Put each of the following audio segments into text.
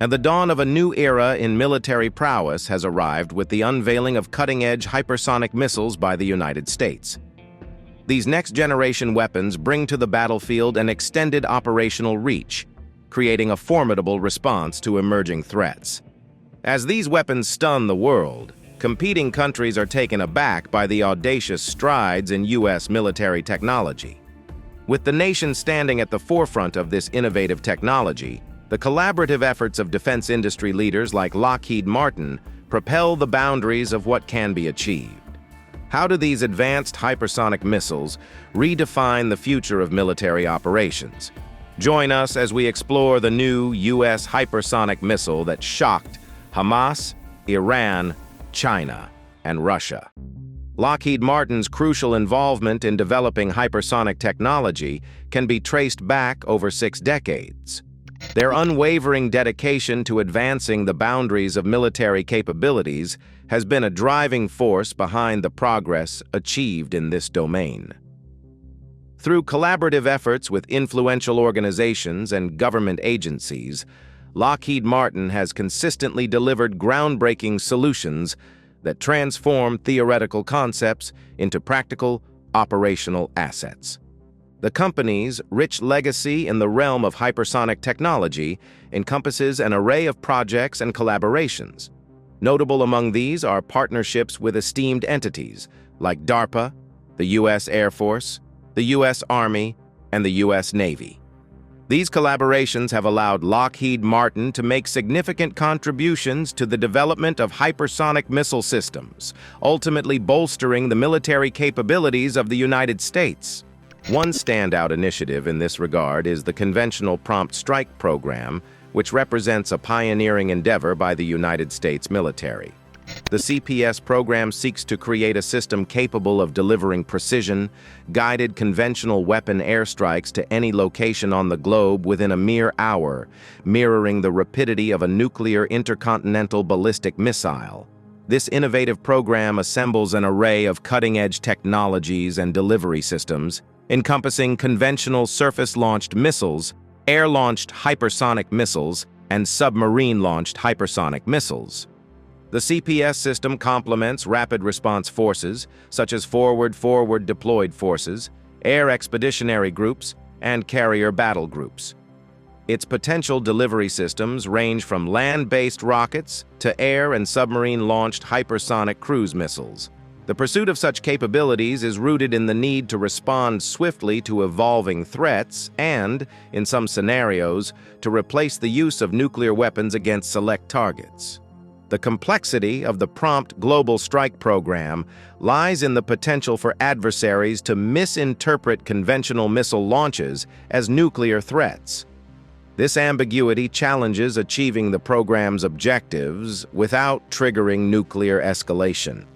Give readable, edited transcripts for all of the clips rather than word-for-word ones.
And the dawn of a new era in military prowess has arrived with the unveiling of cutting-edge hypersonic missiles by the United States. These next-generation weapons bring to the battlefield an extended operational reach, creating a formidable response to emerging threats. As these weapons stun the world, competing countries are taken aback by the audacious strides in U.S. military technology. With the nation standing at the forefront of this innovative technology, the collaborative efforts of defense industry leaders like Lockheed Martin propel the boundaries of what can be achieved. How do these advanced hypersonic missiles redefine the future of military operations? Join us as we explore the new U.S. hypersonic missile that shocked Hamas, Iran, China, and Russia. Lockheed Martin's crucial involvement in developing hypersonic technology can be traced back over 6 decades. Their unwavering dedication to advancing the boundaries of military capabilities has been a driving force behind the progress achieved in this domain. Through collaborative efforts with influential organizations and government agencies, Lockheed Martin has consistently delivered groundbreaking solutions that transform theoretical concepts into practical, operational assets. The company's rich legacy in the realm of hypersonic technology encompasses an array of projects and collaborations. Notable among these are partnerships with esteemed entities like DARPA, the U.S. Air Force, the U.S. Army, and the U.S. Navy. These collaborations have allowed Lockheed Martin to make significant contributions to the development of hypersonic missile systems, ultimately bolstering the military capabilities of the United States. One standout initiative in this regard is the Conventional Prompt Strike program, which represents a pioneering endeavor by the United States military. The CPS program seeks to create a system capable of delivering precision, guided conventional weapon airstrikes to any location on the globe within a mere hour, mirroring the rapidity of a nuclear intercontinental ballistic missile. This innovative program assembles an array of cutting-edge technologies and delivery systems, encompassing conventional surface-launched missiles, air-launched hypersonic missiles, and submarine-launched hypersonic missiles. The CPS system complements rapid response forces, such as forward deployed forces, air expeditionary groups, and carrier battle groups. Its potential delivery systems range from land-based rockets to air and submarine-launched hypersonic cruise missiles. The pursuit of such capabilities is rooted in the need to respond swiftly to evolving threats and, in some scenarios, to replace the use of nuclear weapons against select targets. The complexity of the Prompt Global Strike program lies in the potential for adversaries to misinterpret conventional missile launches as nuclear threats. This ambiguity challenges achieving the program's objectives without triggering nuclear escalation.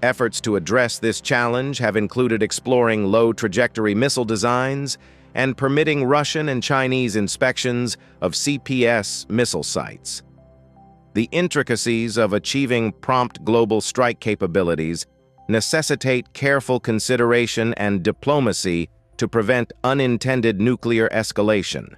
Efforts to address this challenge have included exploring low-trajectory missile designs and permitting Russian and Chinese inspections of CPS missile sites. The intricacies of achieving prompt global strike capabilities necessitate careful consideration and diplomacy to prevent unintended nuclear escalation.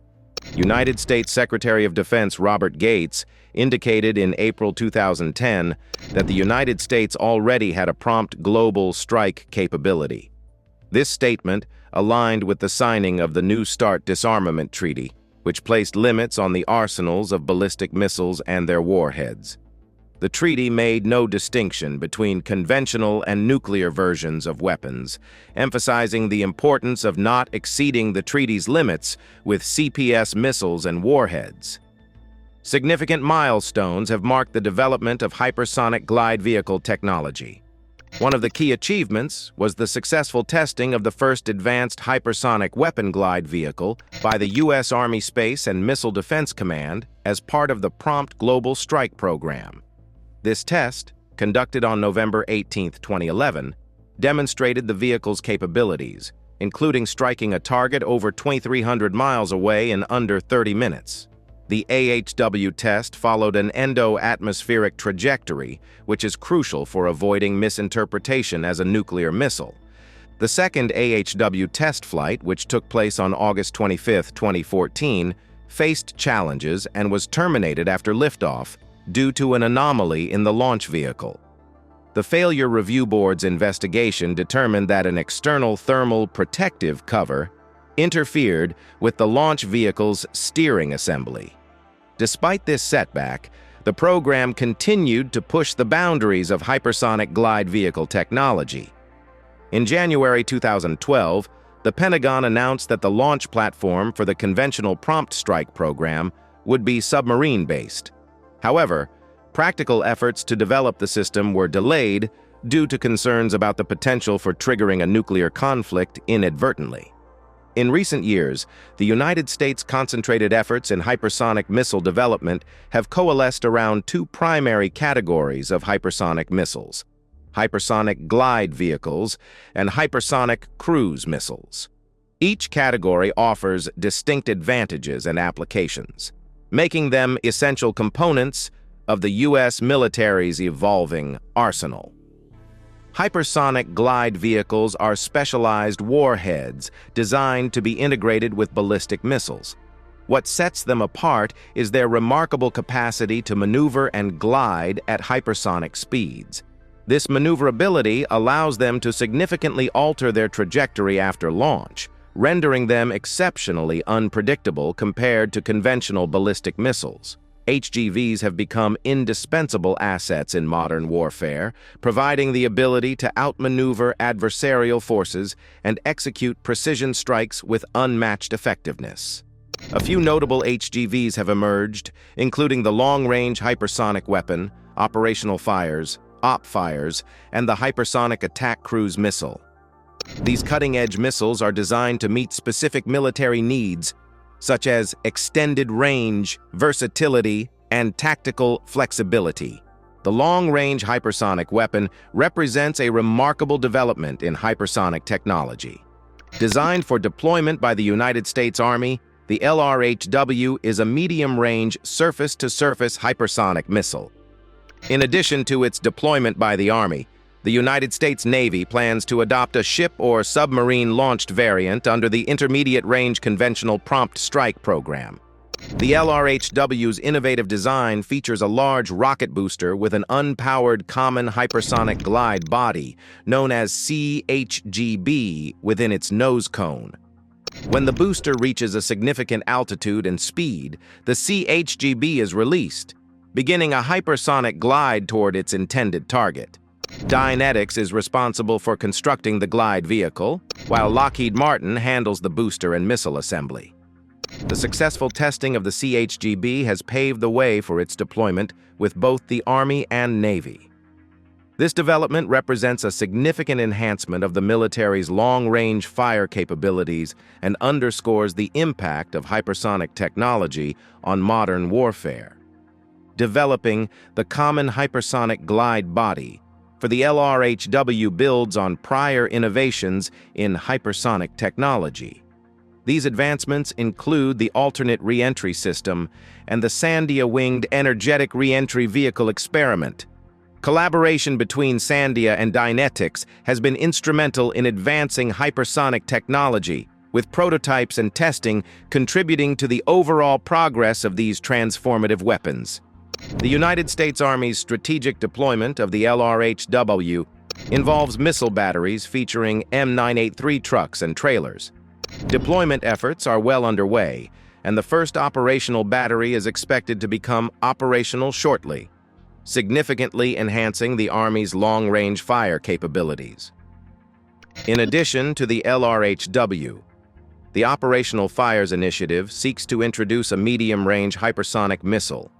United States Secretary of Defense Robert Gates indicated in April 2010 that the United States already had a prompt global strike capability. This statement aligned with the signing of the New START disarmament treaty, which placed limits on the arsenals of ballistic missiles and their warheads. The treaty made no distinction between conventional and nuclear versions of weapons, emphasizing the importance of not exceeding the treaty's limits with CPS missiles and warheads. Significant milestones have marked the development of hypersonic glide vehicle technology. One of the key achievements was the successful testing of the first advanced hypersonic weapon glide vehicle by the U.S. Army Space and Missile Defense Command as part of the Prompt Global Strike program. This test, conducted on November 18, 2011, demonstrated the vehicle's capabilities, including striking a target over 2,300 miles away in under 30 minutes. The AHW test followed an endo-atmospheric trajectory, which is crucial for avoiding misinterpretation as a nuclear missile. The second AHW test flight, which took place on August 25, 2014, faced challenges and was terminated after liftoff due to an anomaly in the launch vehicle. The Failure Review Board's investigation determined that an external thermal protective cover interfered with the launch vehicle's steering assembly. Despite this setback, the program continued to push the boundaries of hypersonic glide vehicle technology. In January 2012, the Pentagon announced that the launch platform for the conventional prompt strike program would be submarine-based. However, practical efforts to develop the system were delayed due to concerns about the potential for triggering a nuclear conflict inadvertently. In recent years, the United States' concentrated efforts in hypersonic missile development have coalesced around two primary categories of hypersonic missiles: hypersonic glide vehicles and hypersonic cruise missiles. Each category offers distinct advantages and applications, making them essential components of the U.S. military's evolving arsenal. Hypersonic glide vehicles are specialized warheads designed to be integrated with ballistic missiles. What sets them apart is their remarkable capacity to maneuver and glide at hypersonic speeds. This maneuverability allows them to significantly alter their trajectory after launch, rendering them exceptionally unpredictable compared to conventional ballistic missiles. HGVs have become indispensable assets in modern warfare, providing the ability to outmaneuver adversarial forces and execute precision strikes with unmatched effectiveness. A few notable HGVs have emerged, including the Long-Range Hypersonic Weapon, Operational Fires, OP-Fires, and the Hypersonic Attack Cruise Missile. These cutting-edge missiles are designed to meet specific military needs, such as extended range, versatility, and tactical flexibility. The Long-Range Hypersonic Weapon represents a remarkable development in hypersonic technology. Designed for deployment by the United States Army, the LRHW is a medium-range surface-to-surface hypersonic missile. In addition to its deployment by the Army, the United States Navy plans to adopt a ship or submarine-launched variant under the Intermediate-Range Conventional Prompt Strike program. The LRHW's innovative design features a large rocket booster with an unpowered common hypersonic glide body, known as CHGB, within its nose cone. When the booster reaches a significant altitude and speed, the CHGB is released, beginning a hypersonic glide toward its intended target. Dynetics is responsible for constructing the glide vehicle, while Lockheed Martin handles the booster and missile assembly. The successful testing of the CHGB has paved the way for its deployment with both the Army and Navy. This development represents a significant enhancement of the military's long-range fire capabilities and underscores the impact of hypersonic technology on modern warfare. Developing the Common Hypersonic Glide Body for the LRHW builds on prior innovations in hypersonic technology. These advancements include the Alternate Reentry System and the Sandia Winged Energetic Reentry Vehicle Experiment. Collaboration between Sandia and Dynetics has been instrumental in advancing hypersonic technology, with prototypes and testing contributing to the overall progress of these transformative weapons. The United States Army's strategic deployment of the LRHW involves missile batteries featuring M983 trucks and trailers. Deployment efforts are well underway, and the first operational battery is expected to become operational shortly, significantly enhancing the Army's long-range fire capabilities. In addition to the LRHW, the Operational Fires Initiative seeks to introduce a medium-range hypersonic missile.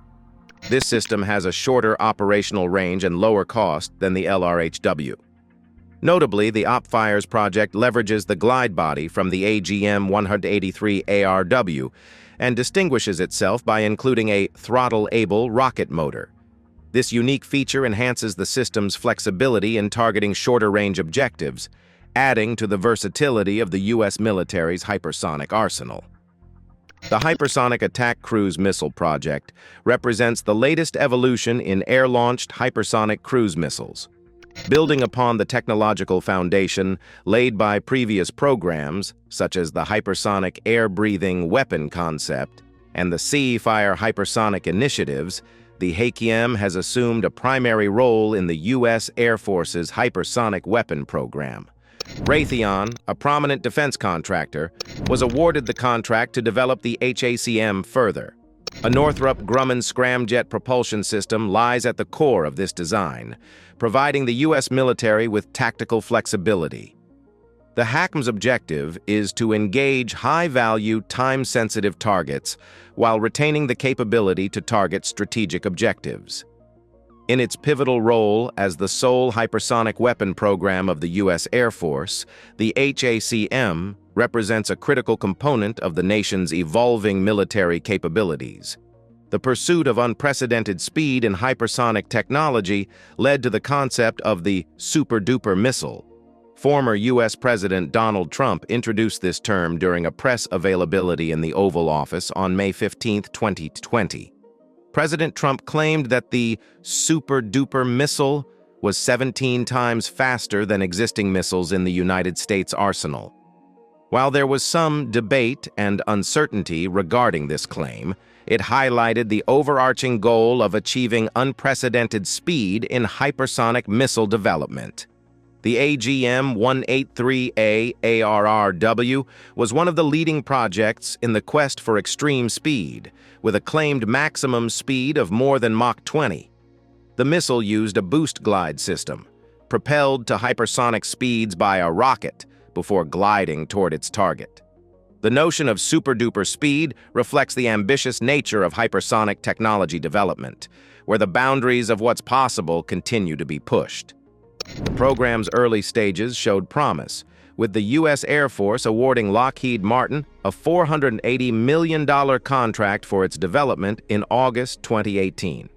This system has a shorter operational range and lower cost than the LRHW. Notably, the OP-Fires project leverages the glide body from the AGM-183 ARW and distinguishes itself by including a throttle-able rocket motor. This unique feature enhances the system's flexibility in targeting shorter-range objectives, adding to the versatility of the U.S. military's hypersonic arsenal. The Hypersonic Attack Cruise Missile project represents the latest evolution in air-launched hypersonic cruise missiles. Building upon the technological foundation laid by previous programs, such as the hypersonic air-breathing weapon concept and the Seafire hypersonic initiatives, the HAKIM has assumed a primary role in the U.S. Air Force's hypersonic weapon program. Raytheon, a prominent defense contractor, was awarded the contract to develop the HACM further. A Northrop Grumman scramjet propulsion system lies at the core of this design, providing the U.S. military with tactical flexibility. The HACM's objective is to engage high-value, time-sensitive targets while retaining the capability to target strategic objectives. In its pivotal role as the sole hypersonic weapon program of the U.S. Air Force, the HACM represents a critical component of the nation's evolving military capabilities. The pursuit of unprecedented speed in hypersonic technology led to the concept of the super-duper missile. Former U.S. President Donald Trump introduced this term during a press availability in the Oval Office on May 15, 2020. President Trump claimed that the super-duper missile was 17 times faster than existing missiles in the United States arsenal. While there was some debate and uncertainty regarding this claim, it highlighted the overarching goal of achieving unprecedented speed in hypersonic missile development. The AGM-183A ARRW was one of the leading projects in the quest for extreme speed, with a claimed maximum speed of more than Mach 20. The missile used a boost glide system, propelled to hypersonic speeds by a rocket before gliding toward its target. The notion of super-duper speed reflects the ambitious nature of hypersonic technology development, where the boundaries of what's possible continue to be pushed. The program's early stages showed promise, with the U.S. Air Force awarding Lockheed Martin a $480 million contract for its development in August 2018.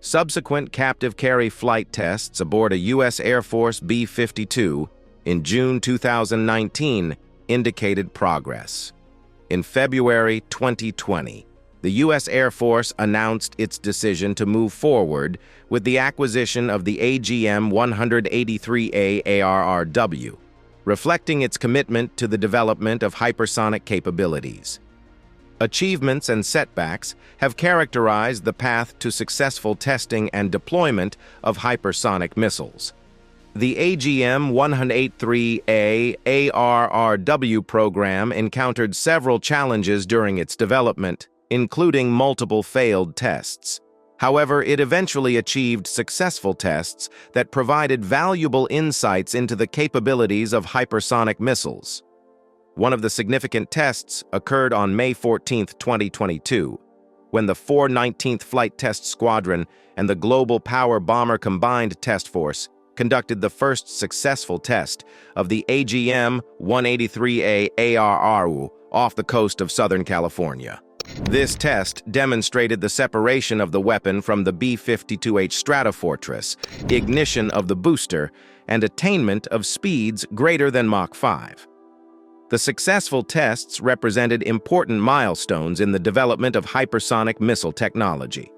Subsequent captive carry flight tests aboard a U.S. Air Force B-52 in June 2019 indicated progress. In February 2020, the U.S. Air Force announced its decision to move forward with the acquisition of the AGM-183A ARRW, reflecting its commitment to the development of hypersonic capabilities. Achievements and setbacks have characterized the path to successful testing and deployment of hypersonic missiles. The AGM-183A ARRW program encountered several challenges during its development, including multiple failed tests. However, it eventually achieved successful tests that provided valuable insights into the capabilities of hypersonic missiles. One of the significant tests occurred on May 14, 2022, when the 419th Flight Test Squadron and the Global Power Bomber Combined Test Force conducted the first successful test of the AGM-183A ARRW off the coast of Southern California. This test demonstrated the separation of the weapon from the B-52H Stratofortress, ignition of the booster, and attainment of speeds greater than Mach 5. The successful tests represented important milestones in the development of hypersonic missile technology.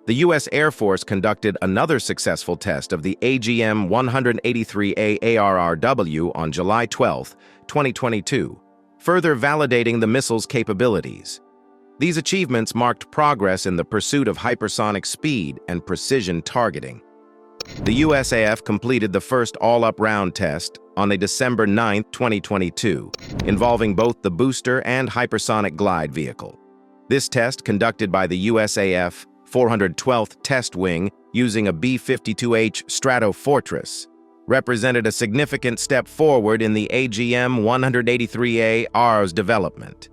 The U.S. Air Force conducted another successful test of the AGM-183A ARRW on July 12, 2022, further validating the missile's capabilities. These achievements marked progress in the pursuit of hypersonic speed and precision targeting. The USAF completed the first all-up round test on a December 9, 2022, involving both the booster and hypersonic glide vehicle. This test, conducted by the USAF 412th Test Wing using a B-52H Stratofortress, represented a significant step forward in the AGM-183A ARRW's development.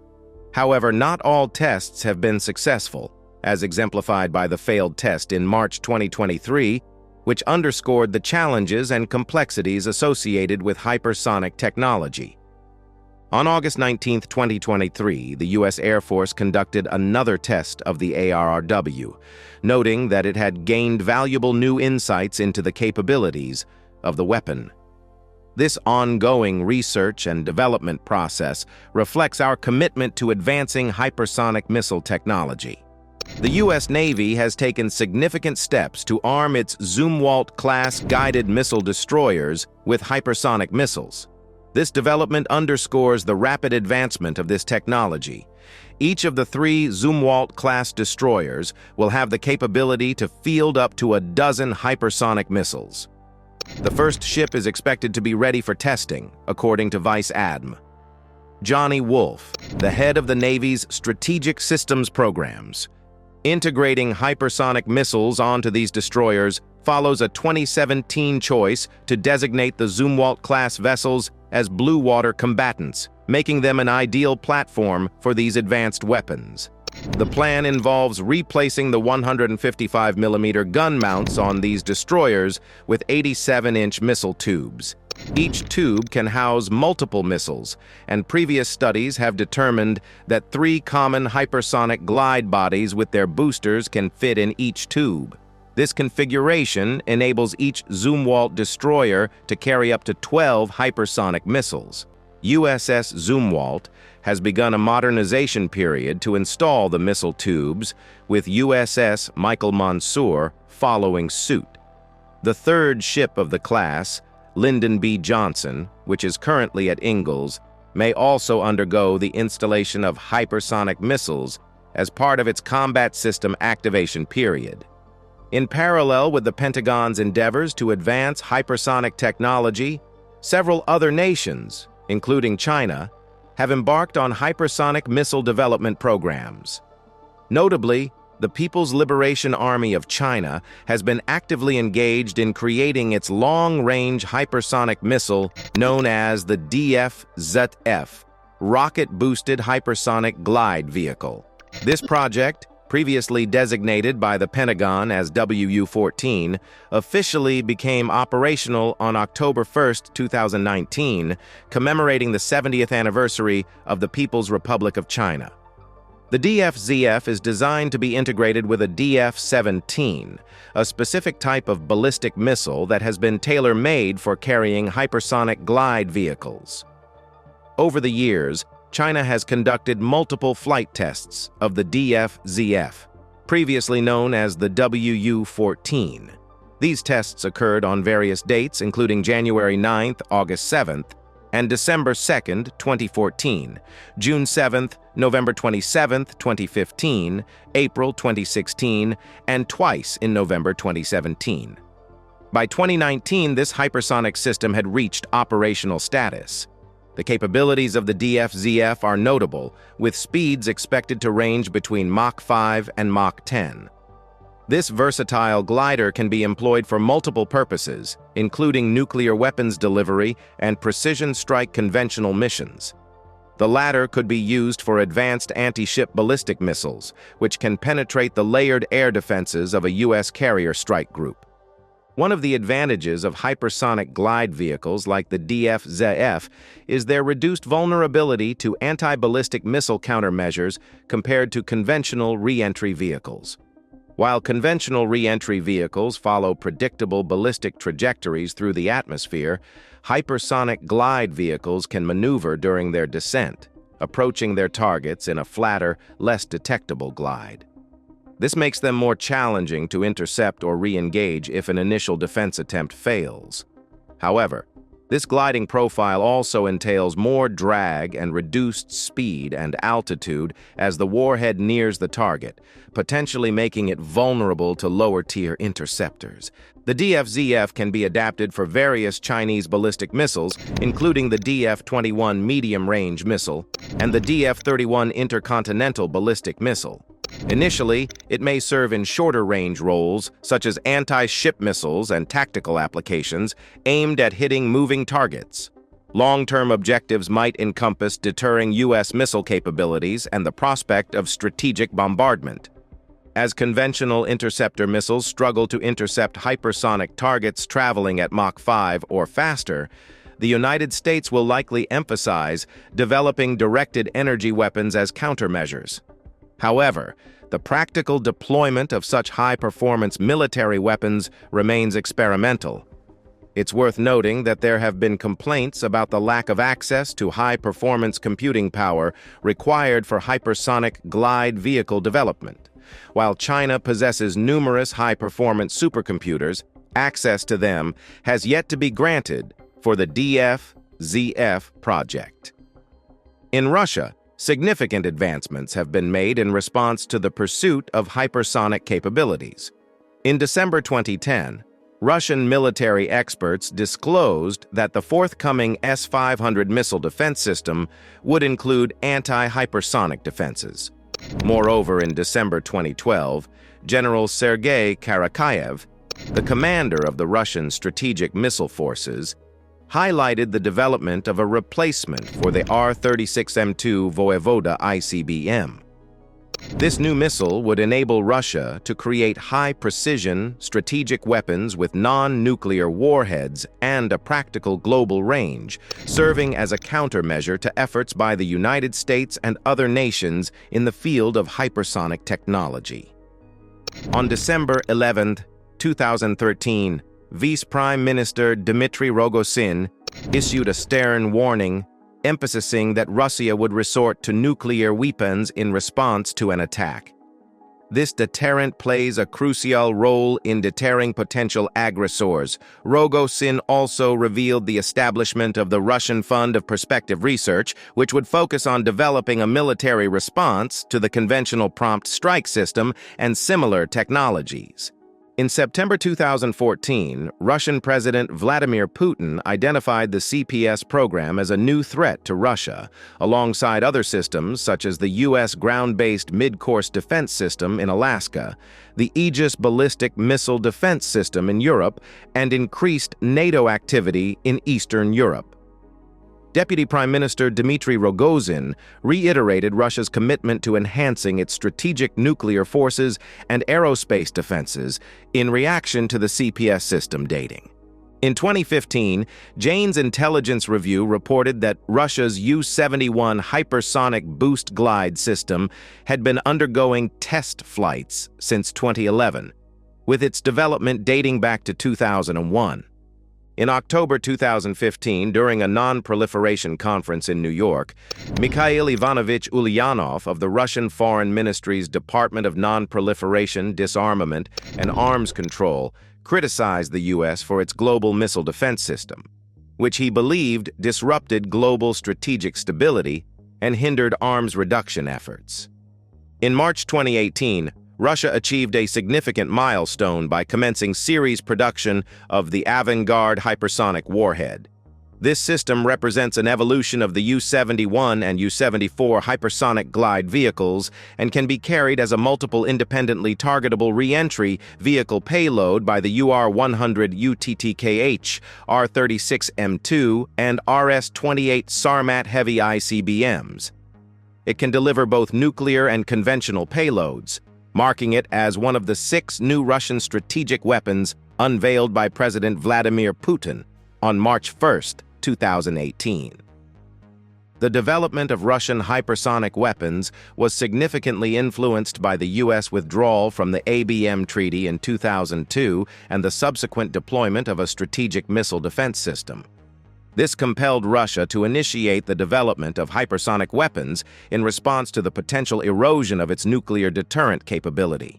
However, not all tests have been successful, as exemplified by the failed test in March 2023, which underscored the challenges and complexities associated with hypersonic technology. On August 19, 2023, the U.S. Air Force conducted another test of the ARRW, noting that it had gained valuable new insights into the capabilities of the weapon. This ongoing research and development process reflects our commitment to advancing hypersonic missile technology. The U.S. Navy has taken significant steps to arm its Zumwalt-class guided missile destroyers with hypersonic missiles. This development underscores the rapid advancement of this technology, Each of the 3 Zumwalt-class destroyers will have the capability to field up to a dozen hypersonic missiles. The first ship is expected to be ready for testing, according to Vice Adm. Johnny Wolf, the head of the Navy's Strategic Systems Programs. Integrating hypersonic missiles onto these destroyers follows a 2017 choice to designate the Zumwalt-class vessels as blue water combatants, making them an ideal platform for these advanced weapons. The plan involves replacing the 155mm gun mounts on these destroyers with 87-inch missile tubes. Each tube can house multiple missiles, and previous studies have determined that 3 common hypersonic glide bodies with their boosters can fit in each tube. This configuration enables each Zumwalt destroyer to carry up to 12 hypersonic missiles. USS Zumwalt has begun a modernization period to install the missile tubes, with USS Michael Mansour following suit. The third ship of the class, Lyndon B. Johnson, which is currently at Ingalls, may also undergo the installation of hypersonic missiles as part of its combat system activation period. In parallel with the Pentagon's endeavors to advance hypersonic technology, several other nations, including China, have embarked on hypersonic missile development programs. Notably, the People's Liberation Army of China has been actively engaged in creating its long-range hypersonic missile known as the DF-ZF, Rocket-Boosted Hypersonic Glide Vehicle. This project, previously designated by the Pentagon as WU-14, officially became operational on October 1, 2019, commemorating the 70th anniversary of the People's Republic of China. The DF-ZF is designed to be integrated with a DF-17, a specific type of ballistic missile that has been tailor-made for carrying hypersonic glide vehicles. Over the years, China has conducted multiple flight tests of the DF-ZF, previously known as the WU-14. These tests occurred on various dates, including January 9th, August 7th, and December 2nd, 2014, June 7th, November 27th, 2015, April 2016, and twice in November 2017. By 2019, this hypersonic system had reached operational status. The capabilities of the DF-ZF are notable, with speeds expected to range between Mach 5 and Mach 10. This versatile glider can be employed for multiple purposes, including nuclear weapons delivery and precision strike conventional missions. The latter could be used for advanced anti-ship ballistic missiles, which can penetrate the layered air defenses of a U.S. carrier strike group. One of the advantages of hypersonic glide vehicles like the DF-ZF is their reduced vulnerability to anti-ballistic missile countermeasures compared to conventional re-entry vehicles. While conventional re-entry vehicles follow predictable ballistic trajectories through the atmosphere, hypersonic glide vehicles can maneuver during their descent, approaching their targets in a flatter, less detectable glide. This makes them more challenging to intercept or re-engage if an initial defense attempt fails. However, this gliding profile also entails more drag and reduced speed and altitude as the warhead nears the target, potentially making it vulnerable to lower-tier interceptors. The DF-ZF can be adapted for various Chinese ballistic missiles, including the DF-21 medium-range missile and the DF-31 intercontinental ballistic missile. Initially, it may serve in shorter-range roles, such as anti-ship missiles and tactical applications aimed at hitting moving targets. Long-term objectives might encompass deterring U.S. missile capabilities and the prospect of strategic bombardment. As conventional interceptor missiles struggle to intercept hypersonic targets traveling at Mach 5 or faster, the United States will likely emphasize developing directed energy weapons as countermeasures. However, the practical deployment of such high-performance military weapons remains experimental. It's worth noting that there have been complaints about the lack of access to high-performance computing power required for hypersonic glide vehicle development. While China possesses numerous high-performance supercomputers, access to them has yet to be granted for the DF-ZF project. In Russia, Significant advancements have been made in response to the pursuit of hypersonic capabilities. In December 2010, Russian military experts disclosed that the forthcoming S-500 missile defense system would include anti-hypersonic defenses. Moreover, in December 2012, General Sergei Karakayev, the commander of the Russian Strategic Missile Forces, highlighted the development of a replacement for the R-36M2 Voyevoda ICBM. This new missile would enable Russia to create high-precision strategic weapons with non-nuclear warheads and a practical global range, serving as a countermeasure to efforts by the United States and other nations in the field of hypersonic technology. On December 11, 2013, Vice Prime Minister Dmitry Rogozin issued a stern warning, emphasizing that Russia would resort to nuclear weapons in response to an attack. This deterrent plays a crucial role in deterring potential aggressors. Rogozin also revealed the establishment of the Russian Fund of Perspective Research, which would focus on developing a military response to the conventional prompt strike system and similar technologies. In September 2014, Russian President Vladimir Putin identified the CPS program as a new threat to Russia, alongside other systems such as the U.S. ground-based mid-course defense system in Alaska, the Aegis ballistic missile defense system in Europe, and increased NATO activity in Eastern Europe. Deputy Prime Minister Dmitry Rogozin reiterated Russia's commitment to enhancing its strategic nuclear forces and aerospace defenses in reaction to the CPS system dating. In 2015, Jane's Intelligence Review reported that Russia's U-71 hypersonic boost glide system had been undergoing test flights since 2011, with its development dating back to 2001. In October 2015, during a non-proliferation conference in New York, Mikhail Ivanovich Ulyanov of the Russian Foreign Ministry's Department of Non-Proliferation, Disarmament, and Arms Control criticized the U.S. for its global missile defense system, which he believed disrupted global strategic stability and hindered arms reduction efforts. In March 2018, Russia achieved a significant milestone by commencing series production of the Avangard hypersonic warhead. This system represents an evolution of the U-71 and U-74 hypersonic glide vehicles and can be carried as a multiple independently targetable re-entry vehicle payload by the UR-100 UTTKH, R-36M2, and RS-28 Sarmat heavy ICBMs. It can deliver both nuclear and conventional payloads, marking it as one of the 6 new Russian strategic weapons unveiled by President Vladimir Putin on March 1, 2018. The development of Russian hypersonic weapons was significantly influenced by the U.S. withdrawal from the ABM Treaty in 2002 and the subsequent deployment of a strategic missile defense system. This compelled Russia to initiate the development of hypersonic weapons in response to the potential erosion of its nuclear deterrent capability.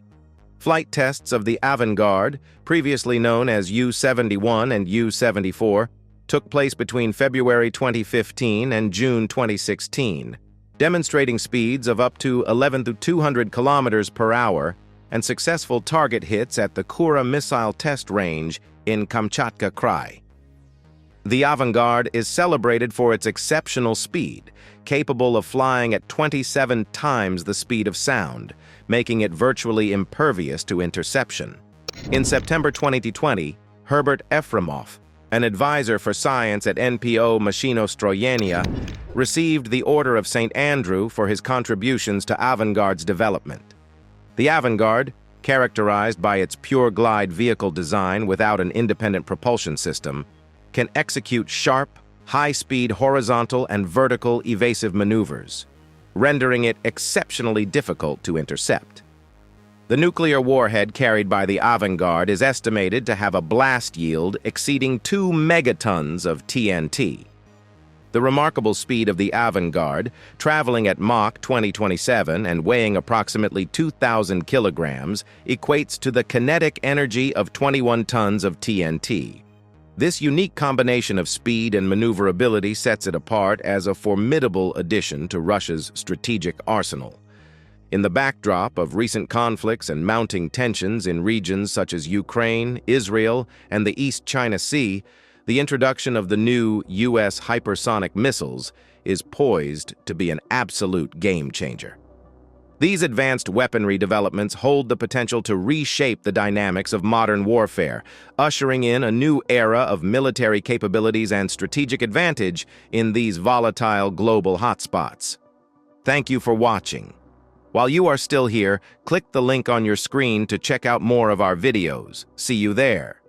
Flight tests of the Avangard, previously known as U-71 and U-74, took place between February 2015 and June 2016, demonstrating speeds of up to 11,200 kilometers per hour and successful target hits at the Kura missile test range in Kamchatka Krai. The Avangard is celebrated for its exceptional speed, capable of flying at 27 times the speed of sound, making it virtually impervious to interception. In September 2020, Herbert Efremov, an advisor for science at NPO Mashinostroyenia, received the Order of St. Andrew for his contributions to Avangard's development. The Avangard, characterized by its pure glide vehicle design without an independent propulsion system, can execute sharp, high-speed horizontal and vertical evasive maneuvers, rendering it exceptionally difficult to intercept. The nuclear warhead carried by the Avangard is estimated to have a blast yield exceeding 2 megatons of TNT. The remarkable speed of the Avangard, traveling at Mach 2027 and weighing approximately 2,000 kilograms, equates to the kinetic energy of 21 tons of TNT. This unique combination of speed and maneuverability sets it apart as a formidable addition to Russia's strategic arsenal. In the backdrop of recent conflicts and mounting tensions in regions such as Ukraine, Israel, and the East China Sea, the introduction of the new U.S. hypersonic missiles is poised to be an absolute game-changer. These advanced weaponry developments hold the potential to reshape the dynamics of modern warfare, ushering in a new era of military capabilities and strategic advantage in these volatile global hotspots. Thank you for watching. While you are still here, click the link on your screen to check out more of our videos. See you there.